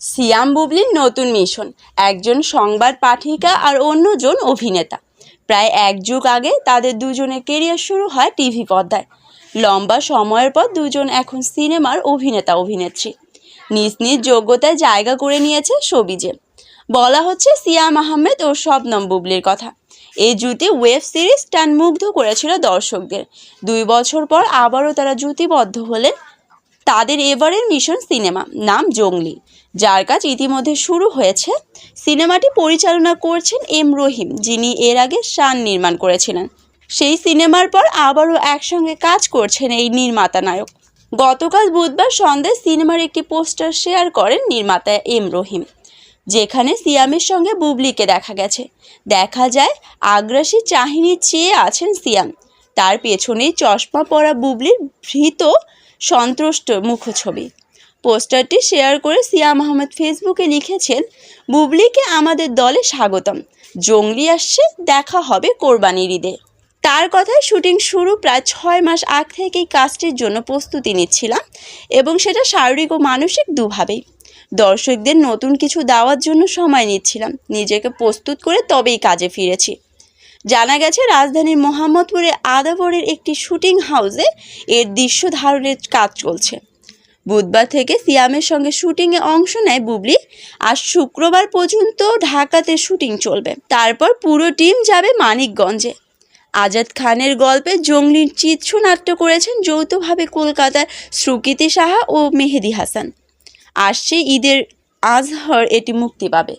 সিয়াম বুবলির নতুন মিশন, একজন সংবাদ পাঠিকা আর অন্যজন অভিনেতা। প্রায় এক যুগ আগে তাদের দুজনের কেরিয়ার শুরু হয় টিভি পর্দায়। লম্বা সময়ের পর দুজন এখন সিনেমার অভিনেতা অভিনেত্রী, নিজ নিজ যোগ্যতায় জায়গা করে নিয়েছে শোবিজে। বলা হচ্ছে সিয়াম আহমেদ ও শবনম বুবলির কথা। এই জুটি ওয়েব সিরিজ টান মুগ্ধ করেছিল দর্শকদের। 2 বছর পর আবারও তারা জুটিবদ্ধ হলেন। তাদের এবারের মিশন সিনেমা, নাম জঙ্গলি, যার কাজ ইতিমধ্যে শুরু হয়েছে। সিনেমাটি পরিচালনা করছেন এম রহিম, যিনি এর আগে শান নির্মাণ করেছিলেন। সেই সিনেমার পর আবারও একসঙ্গে কাজ করছেন এই নির্মাতা নায়ক। গতকাল বুধবার সন্ধ্যায় সিনেমার একটি পোস্টার শেয়ার করেন নির্মাতা এম রহিম, যেখানে সিয়ামের সঙ্গে বুবলিকে দেখা গেছে। দেখা যায় আগ্রাসী চাহনি চেয়ে আছেন সিয়াম, তার পেছনেই চশমা পরা বুবলির ভীত সন্ত্রস্ত মুখছবি। পোস্টারটি শেয়ার করে সিয়াম আহমেদ ফেসবুকে লিখেছেন, বুবলিকে আমাদের দলে স্বাগতম, জঙ্গলি আসছে, দেখা হবে কোরবানির ঈদে। তার কথায় শুটিং শুরু প্রায় 6 মাস আগ থেকেই কাজটির জন্য প্রস্তুতি নিচ্ছিলাম, এবং সেটা শারীরিক ও মানসিক দুভাবেই। দর্শকদের নতুন কিছু দেওয়ার জন্য সময় নিচ্ছিলাম, নিজেকে প্রস্তুত করে তবেই কাজে ফিরেছি। জানা গেছে রাজধানীর মোহাম্মদপুরে আদাবরের একটি শুটিং হাউসে এর দৃশ্য ধারণের কাজ চলছে। বুধবার থেকে সিয়ামের সঙ্গে শুটিংয়ে অংশ নেয় বুবলি। আজ শুক্রবার পর্যন্ত ঢাকাতে শুটিং চলবে, তারপর পুরো টিম যাবে মানিকগঞ্জে। আজাদ খানের গল্পে জঙ্গলির চিত্রনাট্য করেছেন যৌথভাবে কলকাতার সুকৃতি সাহা ও মেহেদি হাসান। আসছে ঈদের আজহার এটি মুক্তি পাবে।